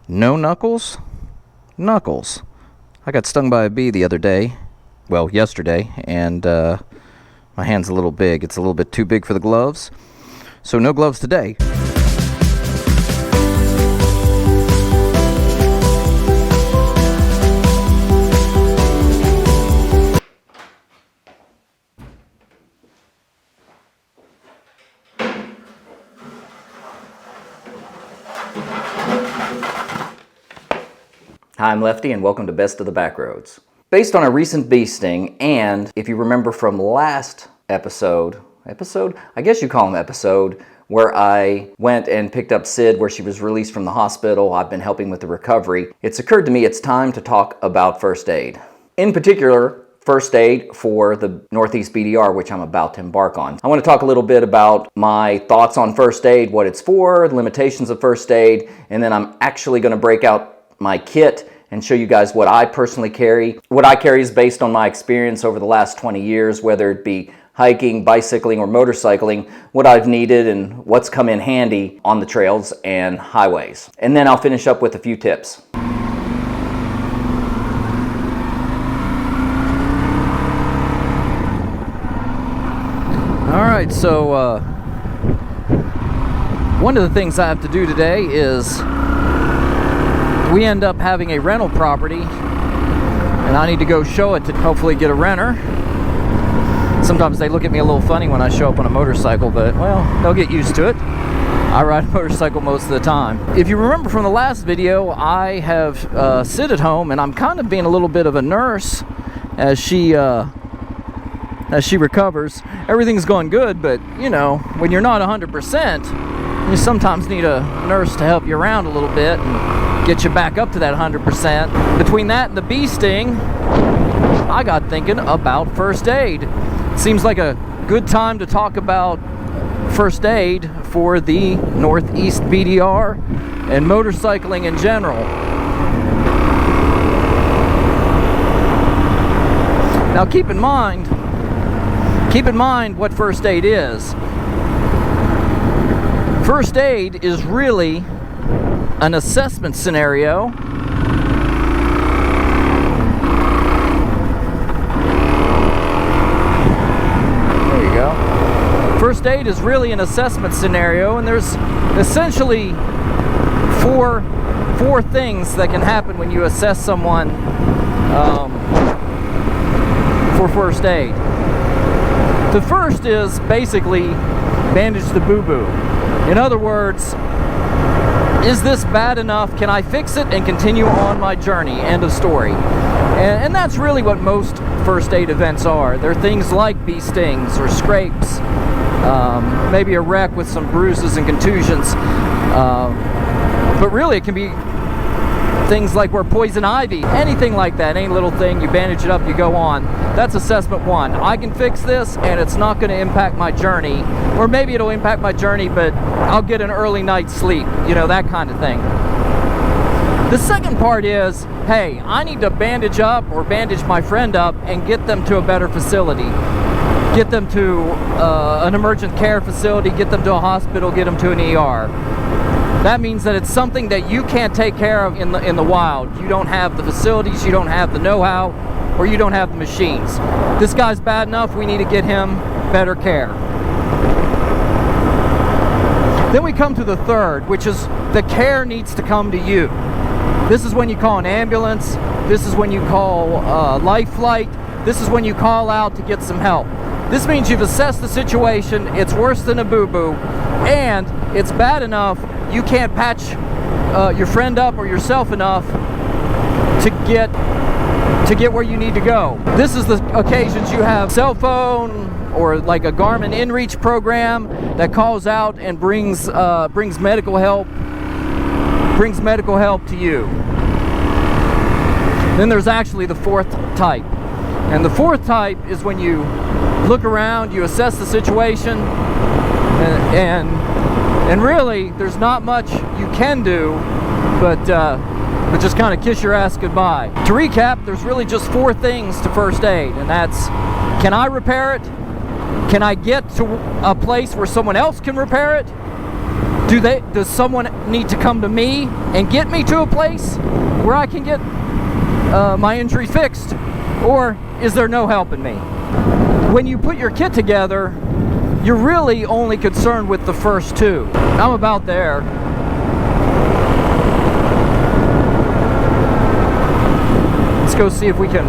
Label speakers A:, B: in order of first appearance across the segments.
A: No knuckles? Knuckles. I got stung by a bee the other day. Well, yesterday, and my hand's a little big. It's a little bit too big for the gloves. So no gloves today. Hi, I'm Lefty, and welcome to Best of the Backroads. Based on a recent bee sting, and if you remember from last episode, I guess you call them episode, where I went and picked up Sid where she was released from the hospital. I've been helping with the recovery. It's occurred to me it's time to talk about first aid. In particular, first aid for the Northeast BDR, which I'm about to embark on. I want to talk a little bit about my thoughts on first aid, what it's for, the limitations of first aid, and then I'm actually going to break out my kit and show you guys what I personally carry. What I carry is based on my experience over the last 20 years, whether it be hiking, bicycling, or motorcycling, what I've needed and what's come in handy on the trails and highways. And then I'll finish up with a few tips. All right, so one of the things I have to do today is we end up having a rental property, and I need to go show it to hopefully get a renter. Sometimes they look at me a little funny when I show up on a motorcycle, but well, they'll get used to it. I ride a motorcycle most of the time. If you remember from the last video, I have Sid at home, and I'm kind of being a little bit of a nurse as she recovers. Everything's going good, but you know, when you're not 100%, you sometimes need a nurse to help you around a little bit and get you back up to that 100%. Between that and the bee sting, I got thinking about first aid. Seems like a good time to talk about first aid for the Northeast BDR and motorcycling in general. Now keep in mind what first aid is. First aid is really an assessment scenario there you go. First aid is really an assessment scenario, and there's essentially four things that can happen when you assess someone for first aid. The first is basically bandage the boo-boo. In other words, is this bad enough? Can I fix it and continue on my journey? End of story. And that's really what most first aid events are. They're things like bee stings or scrapes, maybe a wreck with some bruises and contusions. But really it can be things like where poison ivy, anything like that, any little thing, you bandage it up, you go on. That's assessment one. I can fix this and it's not going to impact my journey, or maybe it'll impact my journey, but I'll get an early night's sleep, you know, that kind of thing. The second part is, hey, I need to bandage up or bandage my friend up and get them to a better facility. Get them to an emergent care facility, get them to a hospital, get them to an ER. That means that it's something that you can't take care of in the wild. You don't have the facilities, you don't have the know-how, or you don't have the machines. This guy's bad enough, we need to get him better care. Then we come to the third, which is the care needs to come to you. This is when you call an ambulance, this is when you call life flight, this is when you call out to get some help. This means you've assessed the situation, it's worse than a boo-boo, and it's bad enough you can't patch your friend up or yourself enough to get where you need to go. This is the occasions you have cell phone or like a Garmin InReach program that calls out and brings medical help to you. Then there's actually the fourth type. And the fourth type is when you look around, you assess the situation, and really there's not much you can do but just kind of kiss your ass goodbye. To recap, there's really just four things to first aid, and that's, can I repair it? Can I get to a place where someone else can repair it? Does someone need to come to me and get me to a place where I can get my injury fixed? Or is there no helping me? When you put your kit together, you're really only concerned with the first two. I'm about there. Let's go see if we can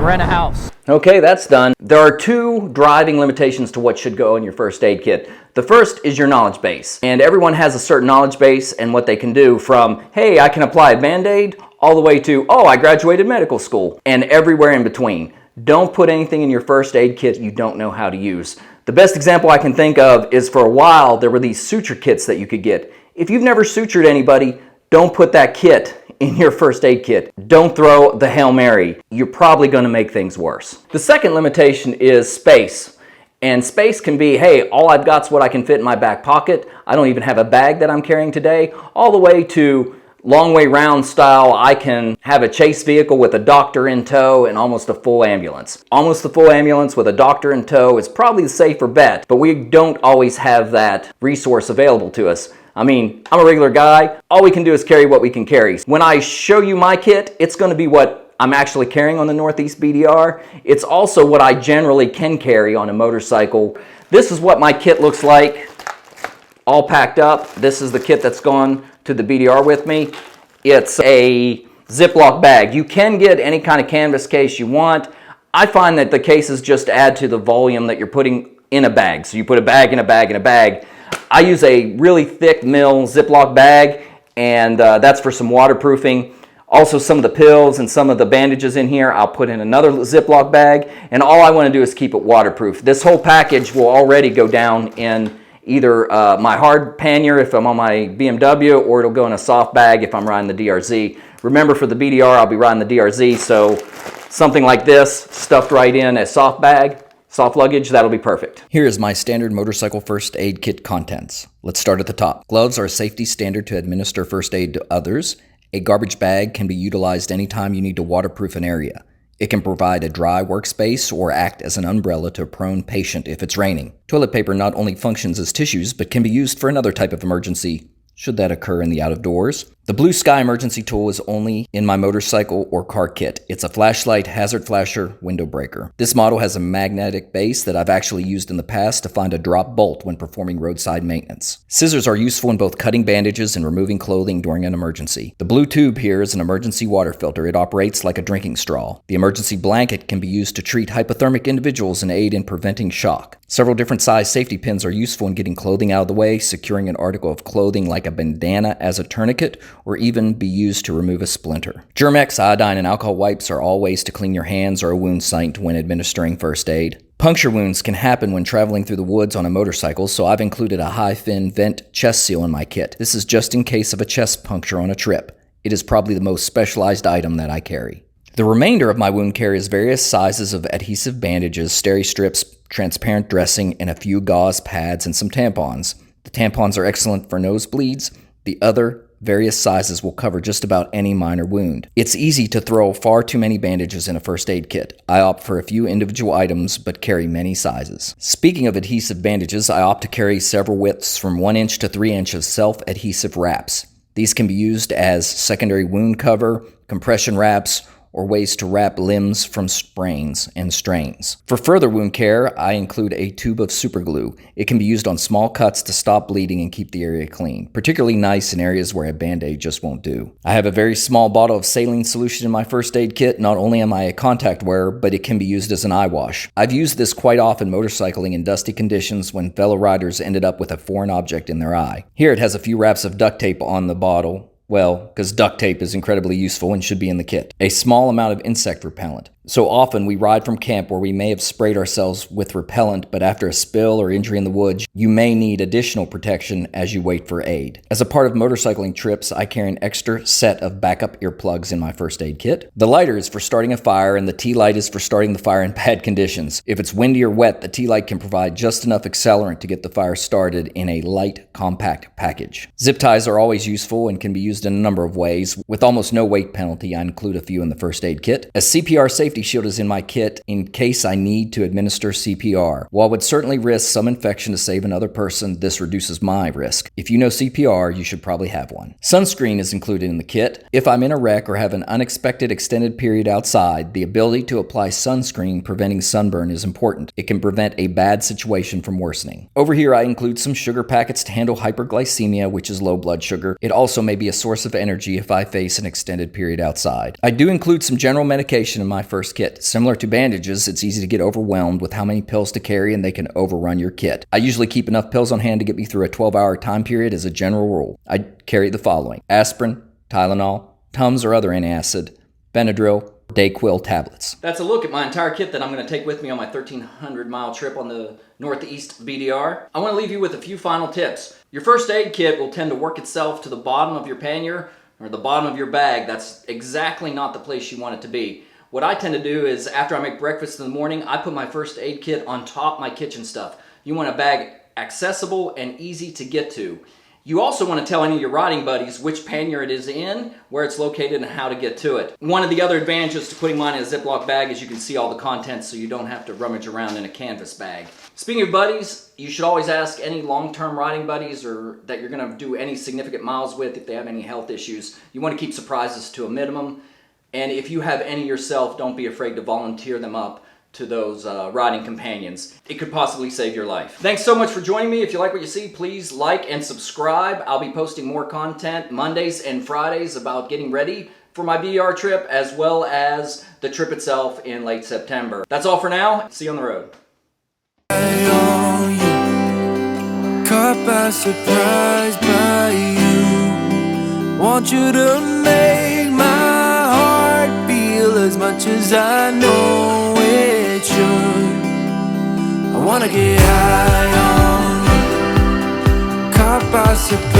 A: rent a house.
B: Okay, that's done. There are two driving limitations to what should go in your first aid kit. The first is your knowledge base. And everyone has a certain knowledge base and what they can do, from, hey, I can apply a Band-Aid, all the way to, oh, I graduated medical school, and everywhere in between. Don't put anything in your first aid kit you don't know how to use. The best example I can think of is, for a while, there were these suture kits that you could get. If you've never sutured anybody, don't put that kit in your first aid kit. Don't throw the Hail Mary. You're probably going to make things worse. The second limitation is space. And space can be, hey, all I've got is what I can fit in my back pocket. I don't even have a bag that I'm carrying today. All the way to long way round style, I can have a chase vehicle with a doctor in tow and almost a full ambulance. Almost a full ambulance with a doctor in tow is probably the safer bet, but we don't always have that resource available to us. I mean, I'm a regular guy. All we can do is carry what we can carry. When I show you my kit, it's going to be what I'm actually carrying on the Northeast BDR. It's also what I generally can carry on a motorcycle. This is what my kit looks like, all packed up. This is the kit that's gone to the BDR with me. It's a Ziploc bag. You can get any kind of canvas case you want. I find that the cases just add to the volume that you're putting in a bag. So you put a bag in a bag in a bag. I use a really thick mill Ziploc bag, and that's for some waterproofing. Also, some of the pills and some of the bandages in here, I'll put in another Ziploc bag, and all I want to do is keep it waterproof. This whole package will already go down in either my hard pannier if I'm on my BMW, or it'll go in a soft bag if I'm riding the DRZ. Remember, for the BDR, I'll be riding the DRZ, so something like this, stuffed right in a soft bag, soft luggage, that'll be perfect.
C: Here is my standard motorcycle first aid kit contents. Let's start at the top. Gloves are a safety standard to administer first aid to others. A garbage bag can be utilized anytime you need to waterproof an area. It can provide a dry workspace or act as an umbrella to a prone patient if it's raining. Toilet paper not only functions as tissues, but can be used for another type of emergency, should that occur in the out of doors. The Blue Sky emergency tool is only in my motorcycle or car kit. It's a flashlight, hazard flasher, window breaker. This model has a magnetic base that I've actually used in the past to find a drop bolt when performing roadside maintenance. Scissors are useful in both cutting bandages and removing clothing during an emergency. The blue tube here is an emergency water filter. It operates like a drinking straw. The emergency blanket can be used to treat hypothermic individuals and aid in preventing shock. Several different size safety pins are useful in getting clothing out of the way, securing an article of clothing like a bandana as a tourniquet, or even be used to remove a splinter. Germ-X, iodine, and alcohol wipes are all ways to clean your hands or a wound site when administering first aid. Puncture wounds can happen when traveling through the woods on a motorcycle, so I've included a high-fin vent chest seal in my kit. This is just in case of a chest puncture on a trip. It is probably the most specialized item that I carry. The remainder of my wound care is various sizes of adhesive bandages, steri strips, transparent dressing, and a few gauze pads and some tampons. The tampons are excellent for nosebleeds. The other various sizes will cover just about any minor wound. It's easy to throw far too many bandages in a first aid kit. I opt for a few individual items but carry many sizes. Speaking of adhesive bandages, I opt to carry several widths from 1 inch to 3 inch of self-adhesive wraps. These can be used as secondary wound cover, compression wraps, or ways to wrap limbs from sprains and strains. For further wound care, I include a tube of super glue. It can be used on small cuts to stop bleeding and keep the area clean, particularly nice in areas where a Band-Aid just won't do. I have a very small bottle of saline solution in my first aid kit. Not only am I a contact wearer, but it can be used as an eye wash. I've used this quite often motorcycling in dusty conditions when fellow riders ended up with a foreign object in their eye. Here it has a few wraps of duct tape on the bottle. Well, because duct tape is incredibly useful and should be in the kit. A small amount of insect repellent. So often we ride from camp where we may have sprayed ourselves with repellent, but after a spill or injury in the woods, you may need additional protection as you wait for aid. As a part of motorcycling trips, I carry an extra set of backup earplugs in my first aid kit. The lighter is for starting a fire, and the T-light is for starting the fire in bad conditions. If it's windy or wet, the T-light can provide just enough accelerant to get the fire started in a light, compact package. Zip ties are always useful and can be used in a number of ways. With almost no weight penalty, I include a few in the first aid kit. A CPR safety safety shield is in my kit in case I need to administer CPR. While I would certainly risk some infection to save another person, this reduces my risk. If you know CPR, you should probably have one. Sunscreen is included in the kit. If I'm in a wreck or have an unexpected extended period outside, the ability to apply sunscreen preventing sunburn is important. It can prevent a bad situation from worsening. Over here, I include some sugar packets to handle hyperglycemia, which is low blood sugar. It also may be a source of energy if I face an extended period outside. I do include some general medication in my first kit. Similar to bandages, it's easy to get overwhelmed with how many pills to carry and they can overrun your kit. I usually keep enough pills on hand to get me through a 12-hour time period as a general rule. I carry the following: aspirin, Tylenol, Tums or other antacid, Benadryl, Dayquil tablets. That's a look at my entire kit that I'm going to take with me on my 1,300-mile trip on the Northeast BDR. I want to leave you with a few final tips. Your first aid kit will tend to work itself to the bottom of your pannier or the bottom of your bag. That's exactly not the place you want it to be. What I tend to do is after I make breakfast in the morning, I put my first aid kit on top of my kitchen stuff. You want a bag accessible and easy to get to. You also want to tell any of your riding buddies which pannier it is in, where it's located, and how to get to it. One of the other advantages to putting mine in a Ziploc bag is you can see all the contents so you don't have to rummage around in a canvas bag. Speaking of buddies, you should always ask any long-term riding buddies or that you're going to do any significant miles with if they have any health issues. You want to keep surprises to a minimum. And if you have any yourself, don't be afraid to volunteer them up to those riding companions. It could possibly save your life. Thanks so much for joining me. If you like what you see, please like and subscribe. I'll be posting more content Mondays and Fridays about getting ready for my BR trip as well as the trip itself in late September. That's all for now. See you on the road. Caught by surprise by you. Want you to make my heart feel as much as I know it should. I wanna get high on you. Caught by surprise.